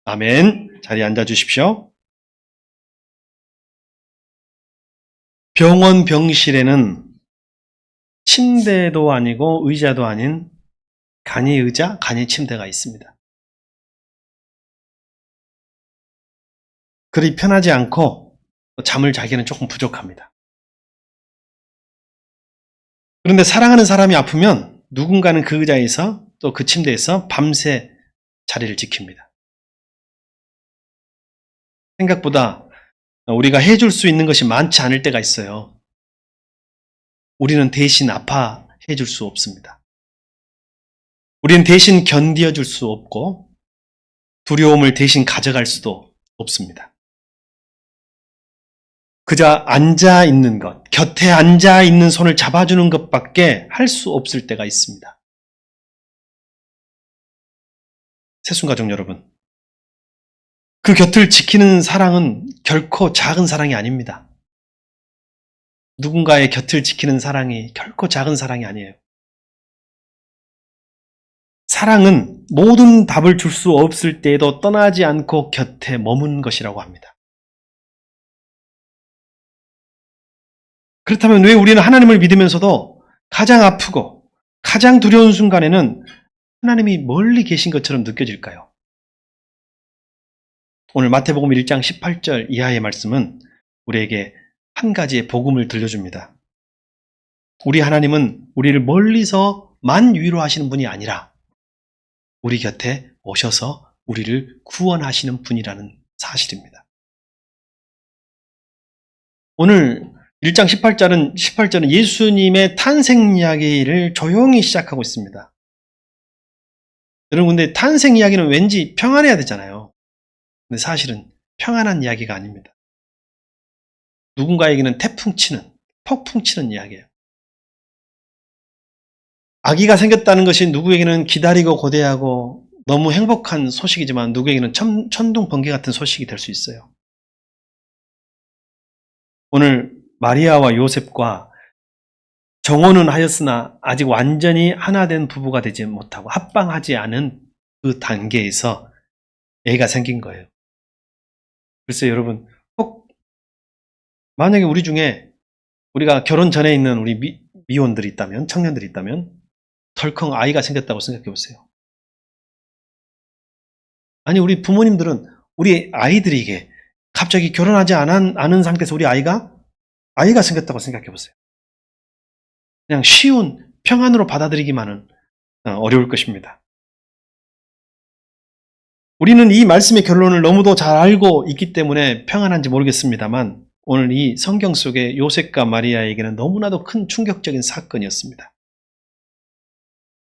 아멘. 자리에 앉아 주십시오. 병원 병실에는 침대도 아니고 의자도 아닌 간이 의자, 간이 침대가 있습니다. 그리 편하지 않고 잠을 자기는 조금 부족합니다. 그런데 사랑하는 사람이 아프면 누군가는 그 의자에서 또 그 침대에서 밤새 자리를 지킵니다. 생각보다 우리가 해줄 수 있는 것이 많지 않을 때가 있어요. 우리는 대신 아파해 줄 수 없습니다. 우리는 대신 견뎌줄 수 없고 두려움을 대신 가져갈 수도 없습니다. 그저 앉아 있는 것, 곁에 앉아 있는 손을 잡아주는 것밖에 할 수 없을 때가 있습니다. 새순가족 여러분, 그 곁을 지키는 사랑은 결코 작은 사랑이 아닙니다. 누군가의 곁을 지키는 사랑이 결코 작은 사랑이 아니에요. 사랑은 모든 답을 줄 수 없을 때에도 떠나지 않고 곁에 머문 것이라고 합니다. 그렇다면 왜 우리는 하나님을 믿으면서도 가장 아프고 가장 두려운 순간에는 하나님이 멀리 계신 것처럼 느껴질까요? 오늘 마태복음 1장 18절 이하의 말씀은 우리에게 한 가지의 복음을 들려줍니다. 우리 하나님은 우리를 멀리서만 위로하시는 분이 아니라 우리 곁에 오셔서 우리를 구원하시는 분이라는 사실입니다. 오늘 1장 18절은 예수님의 탄생 이야기를 조용히 시작하고 있습니다. 여러분, 근데 탄생 이야기는 왠지 평안해야 되잖아요. 근데 사실은 평안한 이야기가 아닙니다. 누군가에게는 폭풍 치는 이야기예요. 아기가 생겼다는 것이 누구에게는 기다리고 고대하고 너무 행복한 소식이지만 누구에게는 천둥 번개 같은 소식이 될 수 있어요. 오늘 마리아와 요셉과 정혼은 하였으나 아직 완전히 하나 된 부부가 되지 못하고 합방하지 않은 그 단계에서 애가 생긴 거예요. 글쎄요, 여러분, 꼭 만약에 우리 중에 우리가 결혼 전에 있는 우리 미혼들이 있다면, 청년들이 있다면 덜컹 아이가 생겼다고 생각해 보세요. 아니, 우리 부모님들은 우리 아이들에게 갑자기 결혼하지 않은 상태에서 우리 아이가 생겼다고 생각해 보세요. 그냥 쉬운 평안으로 받아들이기만은 어려울 것입니다. 우리는 이 말씀의 결론을 너무도 잘 알고 있기 때문에 평안한지 모르겠습니다만 오늘 이 성경 속의 요셉과 마리아에게는 너무나도 큰 충격적인 사건이었습니다.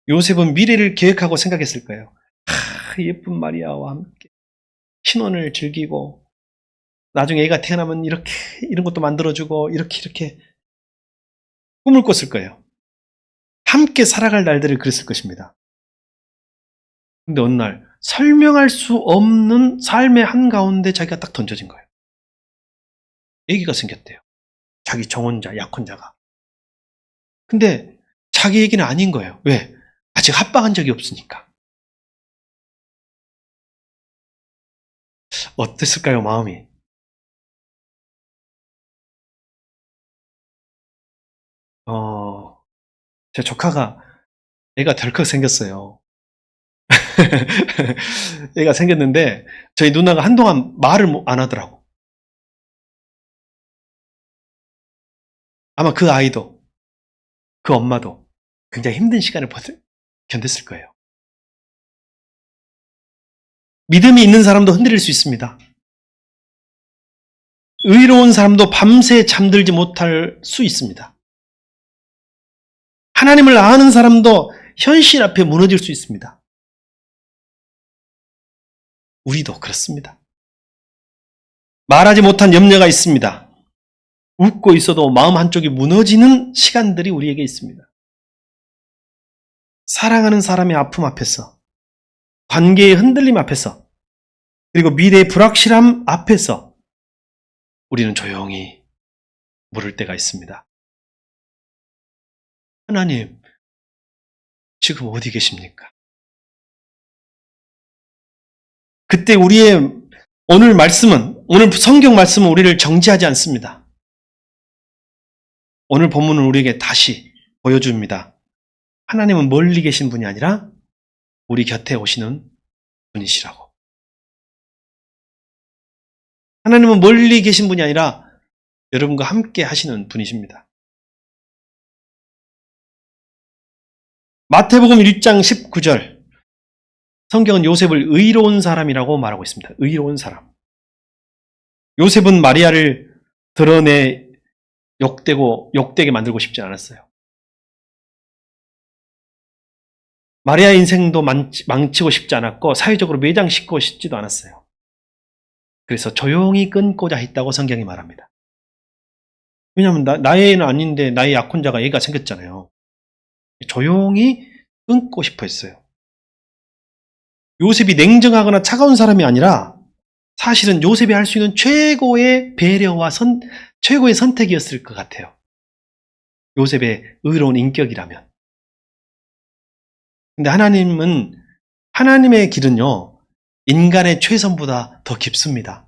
요셉은 미래를 계획하고 생각했을 거예요. 예쁜 마리아와 함께 신혼을 즐기고 나중에 애가 태어나면 이런 것도 만들어주고 이렇게 꿈을 꿨을 거예요. 함께 살아갈 날들을 그랬을 것입니다. 근데 어느 날 설명할 수 없는 삶의 한가운데 자기가 딱 던져진 거예요. 아기가 생겼대요. 자기 정혼자, 약혼자가. 근데 자기 얘기는 아닌 거예요. 왜? 아직 합방한 적이 없으니까. 어땠을까요, 마음이? 제 조카가 애가 덜컥 생겼어요. 애가 생겼는데 저희 누나가 한동안 말을 안 하더라고. 아마 그 아이도 그 엄마도 굉장히 힘든 시간을 견뎠을 거예요. 믿음이 있는 사람도 흔들릴 수 있습니다. 의로운 사람도 밤새 잠들지 못할 수 있습니다. 하나님을 아는 사람도 현실 앞에 무너질 수 있습니다. 우리도 그렇습니다. 말하지 못한 염려가 있습니다. 웃고 있어도 마음 한쪽이 무너지는 시간들이 우리에게 있습니다. 사랑하는 사람의 아픔 앞에서, 관계의 흔들림 앞에서, 그리고 미래의 불확실함 앞에서 우리는 조용히 물을 때가 있습니다. 하나님, 지금 어디 계십니까? 그때 오늘 성경 말씀은 우리를 정지하지 않습니다. 오늘 본문은 우리에게 다시 보여줍니다. 하나님은 멀리 계신 분이 아니라 우리 곁에 오시는 분이시라고. 하나님은 멀리 계신 분이 아니라 여러분과 함께 하시는 분이십니다. 마태복음 1장 19절. 성경은 요셉을 의로운 사람이라고 말하고 있습니다. 의로운 사람. 요셉은 마리아를 드러내 욕되게 만들고 싶지 않았어요. 마리아의 인생도 망치고 싶지 않았고 사회적으로 매장시키고 싶지도 않았어요. 그래서 조용히 끊고자 했다고 성경이 말합니다. 왜냐하면 나의 애는 아닌데 나의 약혼자가 애가 생겼잖아요. 조용히 끊고 싶어 했어요. 요셉이 냉정하거나 차가운 사람이 아니라 사실은 요셉이 할 수 있는 최고의 배려와 최고의 선택이었을 것 같아요. 요셉의 의로운 인격이라면. 근데 하나님의 길은요, 인간의 최선보다 더 깊습니다.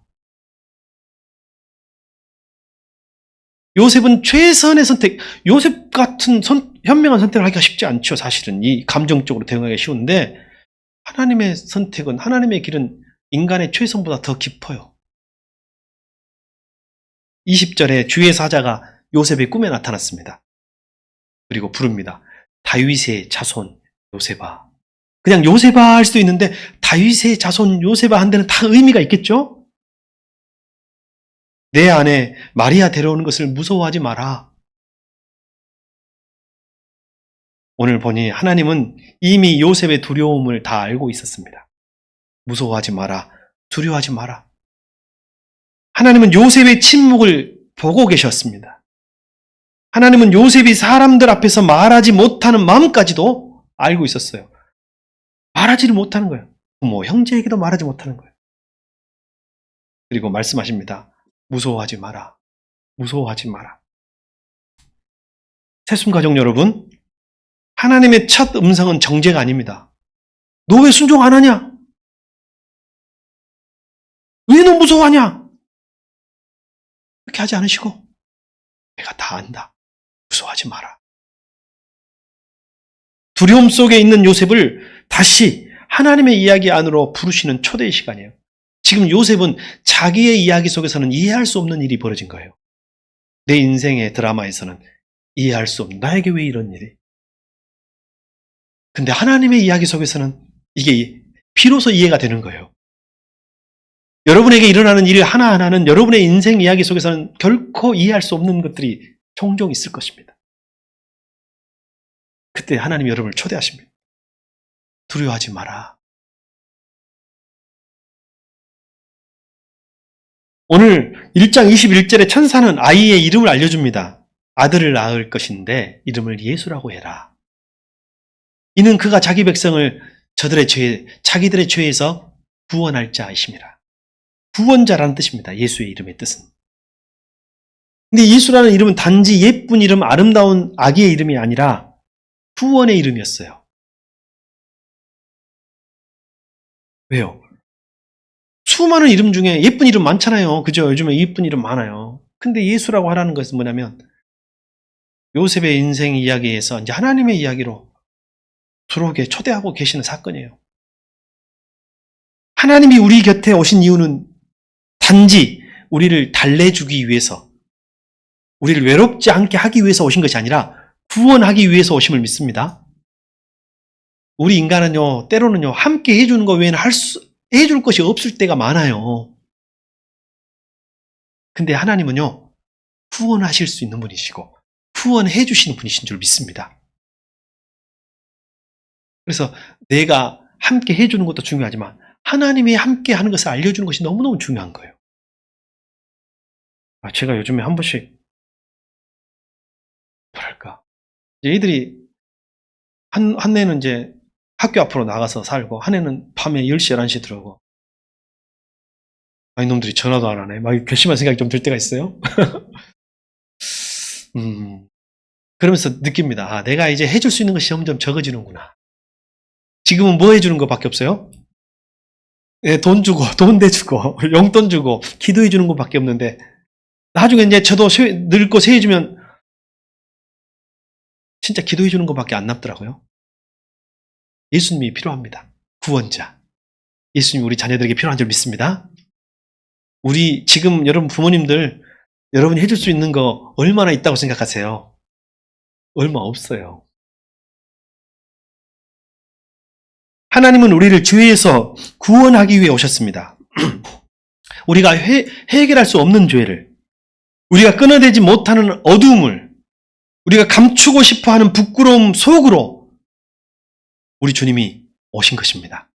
요셉은 최선의 선택, 요셉 같은 현명한 선택을 하기가 쉽지 않죠, 사실은. 이 감정적으로 대응하기가 쉬운데, 하나님의 길은 인간의 최선보다 더 깊어요. 20절에 주의 사자가 요셉의 꿈에 나타났습니다. 그리고 부릅니다. 다윗의 자손 요셉아. 그냥 요셉아 할 수도 있는데 다윗의 자손 요셉아 한 데는 다 의미가 있겠죠? 내 아내 마리아 데려오는 것을 무서워하지 마라. 오늘 보니 하나님은 이미 요셉의 두려움을 다 알고 있었습니다. 무서워하지 마라. 두려워하지 마라. 하나님은 요셉의 침묵을 보고 계셨습니다. 하나님은 요셉이 사람들 앞에서 말하지 못하는 마음까지도 알고 있었어요. 말하지를 못하는 거예요. 부모, 형제에게도 말하지 못하는 거예요. 그리고 말씀하십니다. 무서워하지 마라. 무서워하지 마라. 새순가족 여러분, 하나님의 첫 음성은 정죄가 아닙니다. 너 왜 순종 안 하냐? 왜 너 무서워하냐? 그렇게 하지 않으시고 내가 다 안다. 무서워하지 마라. 두려움 속에 있는 요셉을 다시 하나님의 이야기 안으로 부르시는 초대의 시간이에요. 지금 요셉은 자기의 이야기 속에서는 이해할 수 없는 일이 벌어진 거예요. 내 인생의 드라마에서는 이해할 수 없는, 나에게 왜 이런 일이? 근데 하나님의 이야기 속에서는 이게 비로소 이해가 되는 거예요. 여러분에게 일어나는 일 하나하나는 여러분의 인생 이야기 속에서는 결코 이해할 수 없는 것들이 종종 있을 것입니다. 그때 하나님이 여러분을 초대하십니다. 두려워하지 마라. 오늘 1장 21절에 천사는 아이의 이름을 알려줍니다. 아들을 낳을 것인데 이름을 예수라고 해라. 이는 그가 자기 백성을 자기들의 죄에서 구원할 자이심이라. 구원자라는 뜻입니다. 예수의 이름의 뜻은. 근데 예수라는 이름은 단지 예쁜 이름, 아름다운 아기의 이름이 아니라 구원의 이름이었어요. 왜요? 수많은 이름 중에 예쁜 이름 많잖아요. 그죠? 요즘에 예쁜 이름 많아요. 근데 예수라고 하라는 것은 뭐냐면 요셉의 인생 이야기에서 이제 하나님의 이야기로 들어오게 초대하고 계시는 사건이에요. 하나님이 우리 곁에 오신 이유는 단지 우리를 달래주기 위해서, 우리를 외롭지 않게 하기 위해서 오신 것이 아니라 구원하기 위해서 오심을 믿습니다. 우리 인간은요, 때로는요, 함께 해주는 것 외에는 해줄 것이 없을 때가 많아요. 근데 하나님은요, 후원하실 수 있는 분이시고, 후원해 주시는 분이신 줄 믿습니다. 그래서 내가 함께 해주는 것도 중요하지만, 하나님이 함께 하는 것을 알려주는 것이 너무너무 중요한 거예요. 제가 요즘에 한 번씩, 얘들이, 한 애는 이제 학교 앞으로 나가서 살고, 한 애는 밤에 10시, 11시에 들어오고, 이놈들이 전화도 안 하네. 막 괘씸한 생각이 좀 들 때가 있어요. 그러면서 느낍니다. 내가 이제 해줄 수 있는 것이 점점 적어지는구나. 지금은 뭐 해주는 것밖에 없어요? 예, 돈 주고, 돈 대주고, 용돈 주고, 기도해 주는 것밖에 없는데, 나중에 이제 저도 늙고 세해지면, 진짜 기도해 주는 것밖에 안 남더라고요. 예수님이 필요합니다. 구원자. 예수님이 우리 자녀들에게 필요한 줄 믿습니다. 우리 지금 여러분 부모님들, 여러분이 해줄 수 있는 거 얼마나 있다고 생각하세요? 얼마 없어요. 하나님은 우리를 죄에서 구원하기 위해 오셨습니다. 우리가 해결할 수 없는 죄를, 우리가 끊어내지 못하는 어두움을, 우리가 감추고 싶어하는 부끄러움 속으로 우리 주님이 오신 것입니다.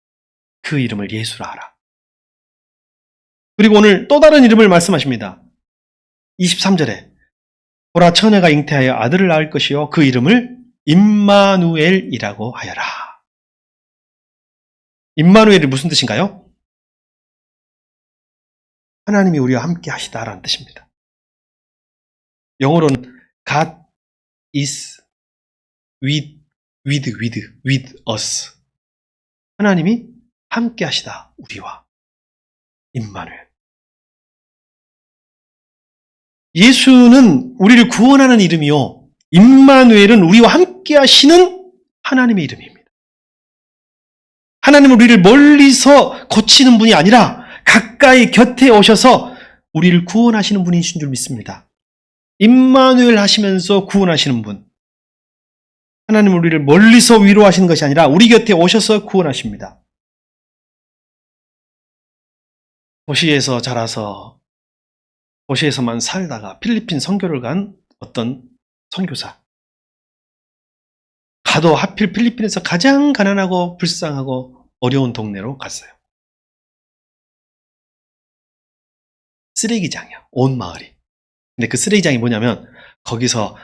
그 이름을 예수라 하라. 그리고 오늘 또 다른 이름을 말씀하십니다. 23절에 보라 처녀가 잉태하여 아들을 낳을 것이요 그 이름을 임마누엘이라고 하여라. 임마누엘이 무슨 뜻인가요? 하나님이 우리와 함께 하시다라는 뜻입니다. 영어로는 God is with us. 하나님이 함께 하시다 우리와. 임마누엘. 예수는 우리를 구원하는 이름이요. 임마누엘은 우리와 함께 하시는 하나님의 이름입니다. 하나님은 우리를 멀리서 고치는 분이 아니라 가까이 곁에 오셔서 우리를 구원하시는 분이신 줄 믿습니다. 임마누엘 하시면서 구원하시는 분. 하나님은 우리를 멀리서 위로하시는 것이 아니라 우리 곁에 오셔서 구원하십니다. 도시에서 자라서 도시에서만 살다가 필리핀 선교를 간 어떤 선교사. 가도 하필 필리핀에서 가장 가난하고 불쌍하고 어려운 동네로 갔어요. 쓰레기장이야. 온 마을이. 근데 그 쓰레기장이 뭐냐면 거기서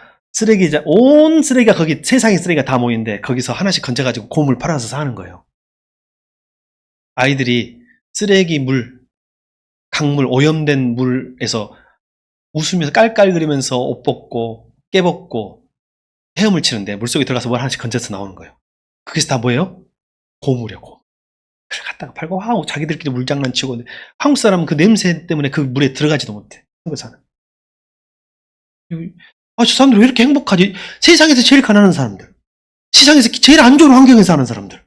온 쓰레기가 거기 세상의 쓰레기가 다 모이는데 거기서 하나씩 건져가지고 곰을 팔아서 사는 거예요. 아이들이 쓰레기 물, 강물, 오염된 물에서 웃으면서 깔깔거리면서 옷 벗고 깨벗고 헤엄을 치는데 물속에 들어가서 뭘 하나씩 건져서 나오는 거예요. 그게 다 뭐예요? 고물이에요. 고물. 그걸 갖다가 팔고 하고 자기들끼리 물장난치고 한국 사람은 그 냄새 때문에 그 물에 들어가지도 못해. 한국사는. 저 사람들 왜 이렇게 행복하지? 세상에서 제일 가난한 사람들. 세상에서 제일 안 좋은 환경에서 사는 사람들.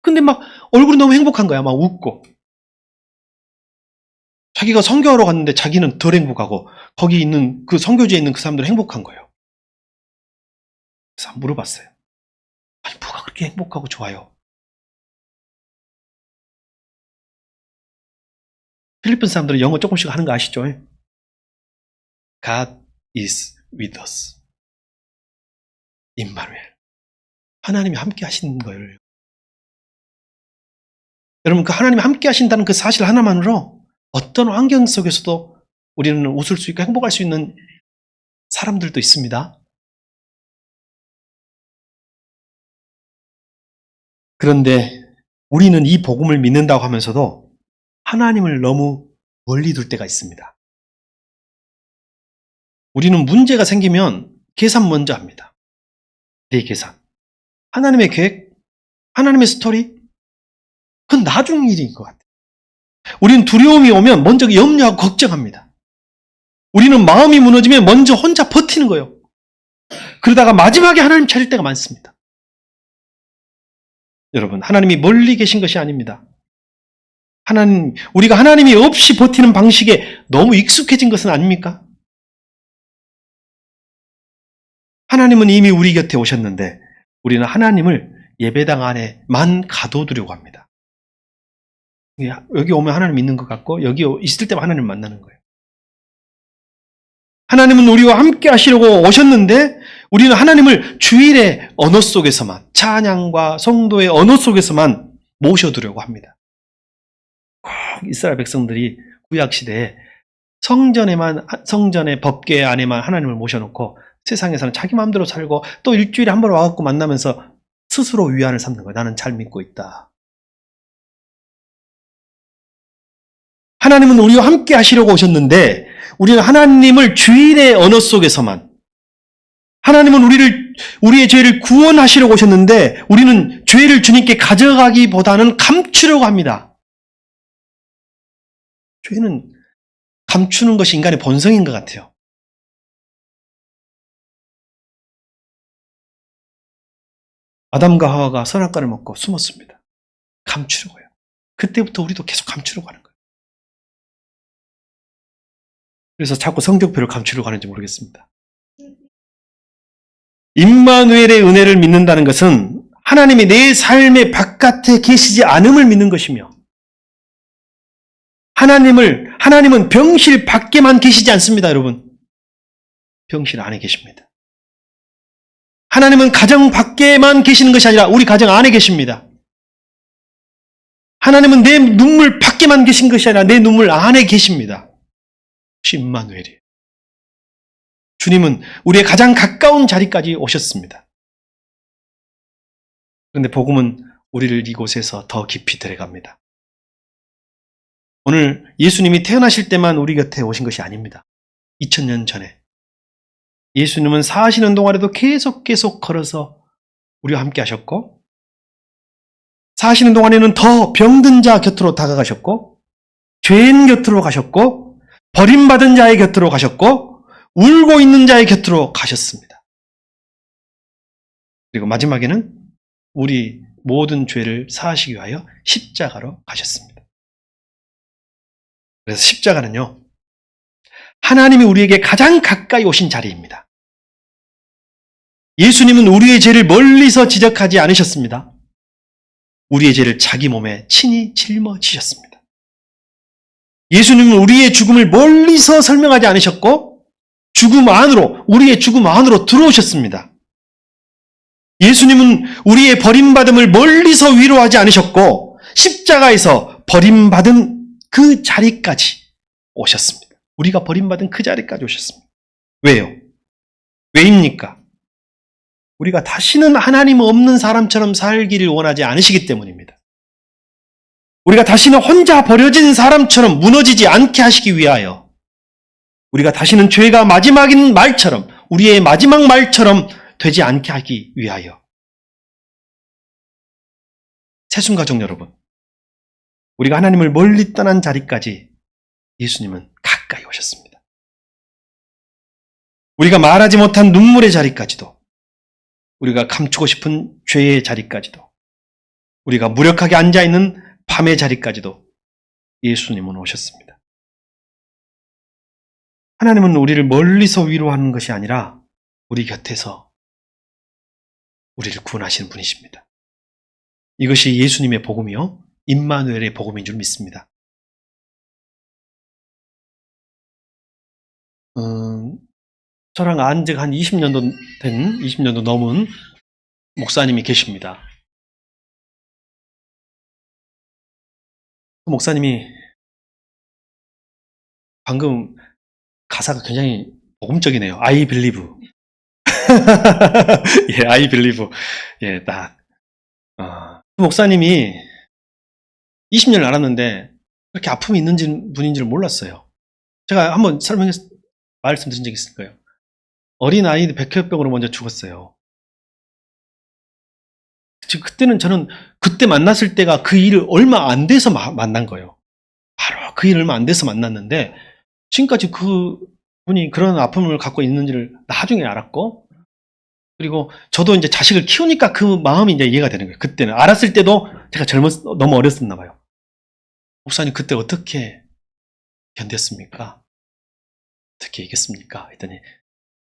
근데 막 얼굴이 너무 행복한 거야. 막 웃고. 자기가 선교하러 갔는데 자기는 덜 행복하고 거기 있는 그 선교지에 있는 그 사람들은 행복한 거예요. 그래서 물어봤어요. 아니 뭐가 그렇게 행복하고 좋아요? 필리핀 사람들은 영어 조금씩 하는 거 아시죠? God is with us. 임마누엘. 하나님이 함께 하시는 거예요. 여러분 그 하나님이 함께 하신다는 그 사실 하나만으로 어떤 환경 속에서도 우리는 웃을 수 있고 행복할 수 있는 사람들도 있습니다. 그런데 우리는 이 복음을 믿는다고 하면서도 하나님을 너무 멀리 둘 때가 있습니다. 우리는 문제가 생기면 계산 먼저 합니다. 내 계산. 하나님의 계획, 하나님의 스토리, 그건 나중 일인 것 같아요. 우리는 두려움이 오면 먼저 염려하고 걱정합니다. 우리는 마음이 무너지면 먼저 혼자 버티는 거예요. 그러다가 마지막에 하나님 찾을 때가 많습니다. 여러분, 하나님이 멀리 계신 것이 아닙니다. 우리가 하나님이 없이 버티는 방식에 너무 익숙해진 것은 아닙니까? 하나님은 이미 우리 곁에 오셨는데 우리는 하나님을 예배당 안에만 가둬두려고 합니다. 여기 오면 하나님 있는 것 같고 여기 있을 때만 하나님 만나는 거예요. 하나님은 우리와 함께 하시려고 오셨는데 우리는 하나님을 주일의 언어 속에서만, 찬양과 성도의 언어 속에서만 모셔두려고 합니다. 꼭 이스라엘 백성들이 구약시대에 성전의 법궤 안에만 하나님을 모셔놓고 세상에서는 자기 마음대로 살고 또 일주일에 한 번 와갖고 만나면서 스스로 위안을 삼는 거예요. 나는 잘 믿고 있다. 하나님은 우리와 함께 하시려고 오셨는데 우리는 하나님을 주일의 언어 속에서만, 하나님은 우리의 죄를 구원하시려고 오셨는데 우리는 죄를 주님께 가져가기보다는 감추려고 합니다. 죄는 감추는 것이 인간의 본성인 것 같아요. 아담과 하와가 선악과를 먹고 숨었습니다. 감추려고요. 그때부터 우리도 계속 감추려고 하는 거예요. 그래서 자꾸 성적표를 감추려고 하는지 모르겠습니다. 임마누엘의 은혜를 믿는다는 것은 하나님이 내 삶의 바깥에 계시지 않음을 믿는 것이며, 하나님은 병실 밖에만 계시지 않습니다, 여러분. 병실 안에 계십니다. 하나님은 가정 밖에만 계시는 것이 아니라 우리 가정 안에 계십니다. 하나님은 내 눈물 밖에만 계신 것이 아니라 내 눈물 안에 계십니다. 임마누엘이에요. 주님은 우리의 가장 가까운 자리까지 오셨습니다. 그런데 복음은 우리를 이곳에서 더 깊이 데려갑니다. 오늘 예수님이 태어나실 때만 우리 곁에 오신 것이 아닙니다. 2000년 전에 예수님은 사시는 동안에도 계속 걸어서 우리와 함께 하셨고, 사시는 동안에는 더 병든 자 곁으로 다가가셨고, 죄인 곁으로 가셨고, 버림받은 자의 곁으로 가셨고, 울고 있는 자의 곁으로 가셨습니다. 그리고 마지막에는 우리 모든 죄를 사하시기 위하여 십자가로 가셨습니다. 그래서 십자가는요, 하나님이 우리에게 가장 가까이 오신 자리입니다. 예수님은 우리의 죄를 멀리서 지적하지 않으셨습니다. 우리의 죄를 자기 몸에 친히 짊어지셨습니다. 예수님은 우리의 죽음을 멀리서 설명하지 않으셨고, 우리의 죽음 안으로 들어오셨습니다. 예수님은 우리의 버림받음을 멀리서 위로하지 않으셨고, 십자가에서 버림받은 그 자리까지 오셨습니다. 우리가 버림받은 그 자리까지 오셨습니다. 왜요? 왜입니까? 우리가 다시는 하나님 없는 사람처럼 살기를 원하지 않으시기 때문입니다. 우리가 다시는 혼자 버려진 사람처럼 무너지지 않게 하시기 위하여, 우리가 다시는 죄가 마지막인 말처럼, 우리의 마지막 말처럼 되지 않게 하기 위하여. 새순가족 여러분, 우리가 하나님을 멀리 떠난 자리까지 예수님은 가까이 오셨습니다. 우리가 말하지 못한 눈물의 자리까지도, 우리가 감추고 싶은 죄의 자리까지도, 우리가 무력하게 앉아있는 밤의 자리까지도 예수님은 오셨습니다. 하나님은 우리를 멀리서 위로하는 것이 아니라 우리 곁에서 우리를 구원하시는 분이십니다. 이것이 예수님의 복음이요, 임마누엘의 복음인 줄 믿습니다. 저랑 안 지가 한 20년도 넘은 목사님이 계십니다. 그 목사님이 방금 가사가 굉장히 복음적이네요. I believe. 예, I believe. 예, 그 목사님이 20년을 알았는데 그렇게 아픔이 있는 분인 줄 몰랐어요. 제가 한번 말씀드린 적이 있을 거예요. 어린 아이들 백혈병으로 먼저 죽었어요. 그때는 저는 그때 만났을 때가 그 일을 얼마 안 돼서 만난 거예요. 바로 그 일 얼마 안 돼서 만났는데, 지금까지 그 분이 그런 아픔을 갖고 있는지를 나중에 알았고, 그리고 저도 이제 자식을 키우니까 그 마음이 이제 이해가 되는 거예요. 그때는 알았을 때도 제가 너무 어렸었나 봐요. 목사님 그때 어떻게 견뎠습니까? 어떻게 이겼습니까? 했더니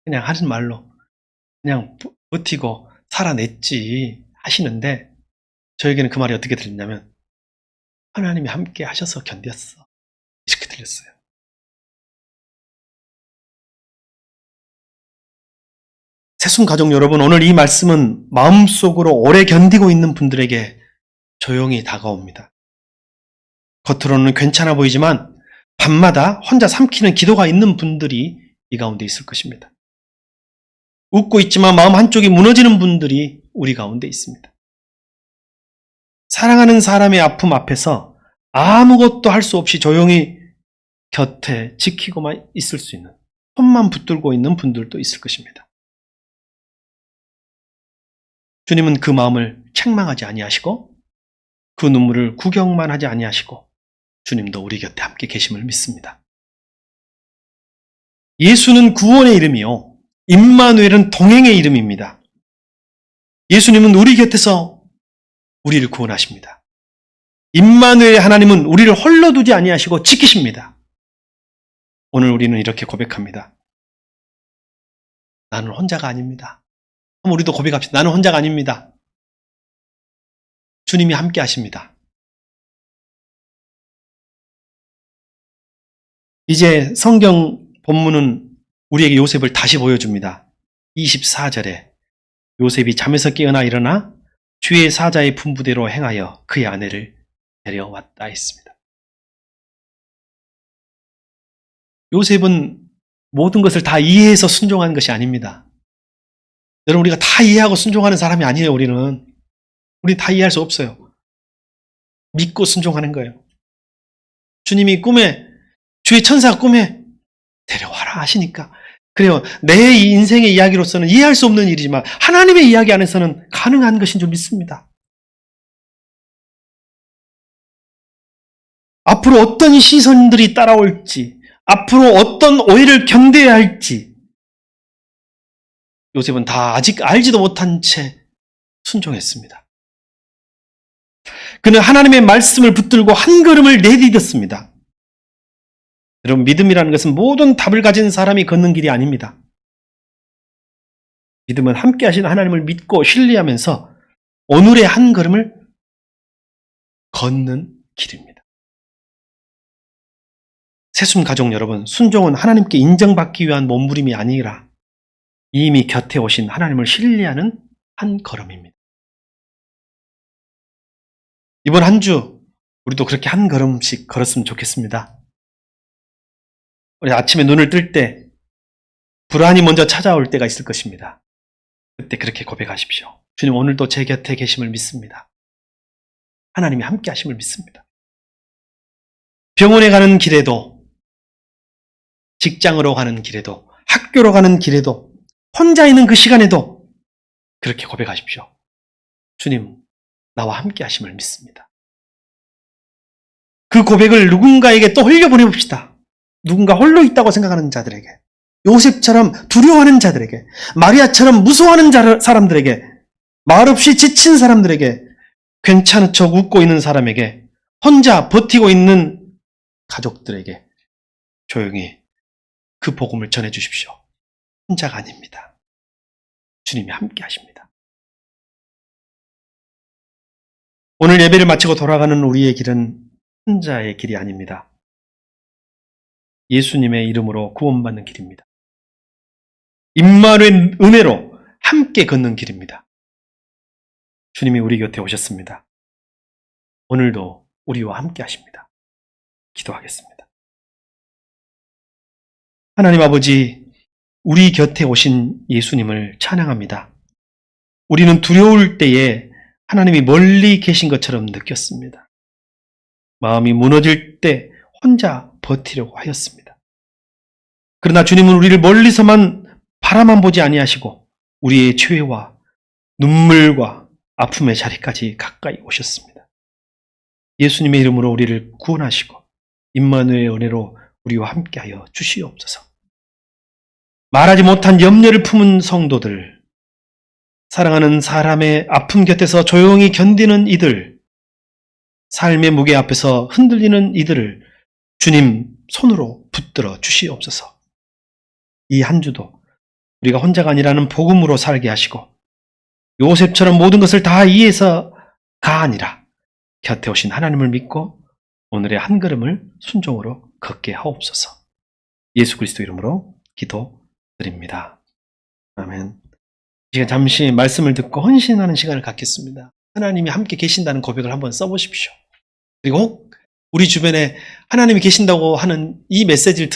그냥 하는 말로 그냥 버티고 살아냈지 하시는데, 저에게는 그 말이 어떻게 들렸냐면 하나님이 함께 하셔서 견뎠어, 이렇게 들렸어요. 새순가족 여러분, 오늘 이 말씀은 마음속으로 오래 견디고 있는 분들에게 조용히 다가옵니다. 겉으로는 괜찮아 보이지만 밤마다 혼자 삼키는 기도가 있는 분들이 이 가운데 있을 것입니다. 웃고 있지만 마음 한쪽이 무너지는 분들이 우리 가운데 있습니다. 사랑하는 사람의 아픔 앞에서 아무것도 할 수 없이 조용히 곁에 지키고만 있을 수 있는, 손만 붙들고 있는 분들도 있을 것입니다. 주님은 그 마음을 책망하지 아니하시고 그 눈물을 구경만 하지 아니하시고 주님도 우리 곁에 함께 계심을 믿습니다. 예수는 구원의 이름이요. 임마누엘은 동행의 이름입니다. 예수님은 우리 곁에서 우리를 구원하십니다. 임마누엘의 하나님은 우리를 홀로 두지 아니하시고 지키십니다. 오늘 우리는 이렇게 고백합니다. 나는 혼자가 아닙니다. 한번 우리도 고백합시다. 나는 혼자가 아닙니다. 주님이 함께 하십니다. 이제 성경 본문은 우리에게 요셉을 다시 보여줍니다. 24절에 요셉이 잠에서 깨어나 일어나 주의 사자의 분부대로 행하여 그의 아내를 데려왔다 했습니다. 요셉은 모든 것을 다 이해해서 순종한 것이 아닙니다. 여러분, 우리가 다 이해하고 순종하는 사람이 아니에요. 우리는 다 이해할 수 없어요. 믿고 순종하는 거예요. 주님이 꿈에, 주의 천사가 꿈에 데려와라 하시니까, 그래요. 내 인생의 이야기로서는 이해할 수 없는 일이지만 하나님의 이야기 안에서는 가능한 것인 줄 믿습니다. 앞으로 어떤 시선들이 따라올지, 앞으로 어떤 오해를 견뎌야 할지 요셉은 다 아직 알지도 못한 채 순종했습니다. 그는 하나님의 말씀을 붙들고 한 걸음을 내디뎠습니다. 여러분, 믿음이라는 것은 모든 답을 가진 사람이 걷는 길이 아닙니다. 믿음은 함께 하신 하나님을 믿고 신뢰하면서 오늘의 한 걸음을 걷는 길입니다. 새순 가족 여러분, 순종은 하나님께 인정받기 위한 몸부림이 아니라 이미 곁에 오신 하나님을 신뢰하는 한 걸음입니다. 이번 한 주 우리도 그렇게 한 걸음씩 걸었으면 좋겠습니다. 우리 아침에 눈을 뜰 때 불안이 먼저 찾아올 때가 있을 것입니다. 그때 그렇게 고백하십시오. 주님, 오늘도 제 곁에 계심을 믿습니다. 하나님이 함께 하심을 믿습니다. 병원에 가는 길에도, 직장으로 가는 길에도, 학교로 가는 길에도, 혼자 있는 그 시간에도 그렇게 고백하십시오. 주님, 나와 함께 하심을 믿습니다. 그 고백을 누군가에게 또 흘려보내봅시다. 누군가 홀로 있다고 생각하는 자들에게, 요셉처럼 두려워하는 자들에게, 마리아처럼 무서워하는 사람들에게, 말없이 지친 사람들에게, 괜찮은 척 웃고 있는 사람에게, 혼자 버티고 있는 가족들에게 조용히 그 복음을 전해주십시오. 혼자가 아닙니다. 주님이 함께 하십니다. 오늘 예배를 마치고 돌아가는 우리의 길은 혼자의 길이 아닙니다. 예수님의 이름으로 구원받는 길입니다. 임마누엘 은혜로 함께 걷는 길입니다. 주님이 우리 곁에 오셨습니다. 오늘도 우리와 함께 하십니다. 기도하겠습니다. 하나님 아버지, 우리 곁에 오신 예수님을 찬양합니다. 우리는 두려울 때에 하나님이 멀리 계신 것처럼 느꼈습니다. 마음이 무너질 때 혼자 버티려고 하였습니다. 그러나 주님은 우리를 멀리서만 바라만 보지 아니하시고 우리의 죄와 눈물과 아픔의 자리까지 가까이 오셨습니다. 예수님의 이름으로 우리를 구원하시고 임마누엘의 은혜로 우리와 함께하여 주시옵소서. 말하지 못한 염려를 품은 성도들, 사랑하는 사람의 아픔 곁에서 조용히 견디는 이들, 삶의 무게 앞에서 흔들리는 이들을 주님 손으로 붙들어 주시옵소서. 이 한 주도 우리가 혼자가 아니라는 복음으로 살게 하시고 요셉처럼 모든 것을 다 이해해서가 아니라 곁에 오신 하나님을 믿고 오늘의 한 걸음을 순종으로 걷게 하옵소서. 예수 그리스도 이름으로 기도드립니다. 아멘. 지금 잠시 말씀을 듣고 헌신하는 시간을 갖겠습니다. 하나님이 함께 계신다는 고백을 한번 써보십시오. 그리고 우리 주변에 하나님이 계신다고 하는 이 메시지를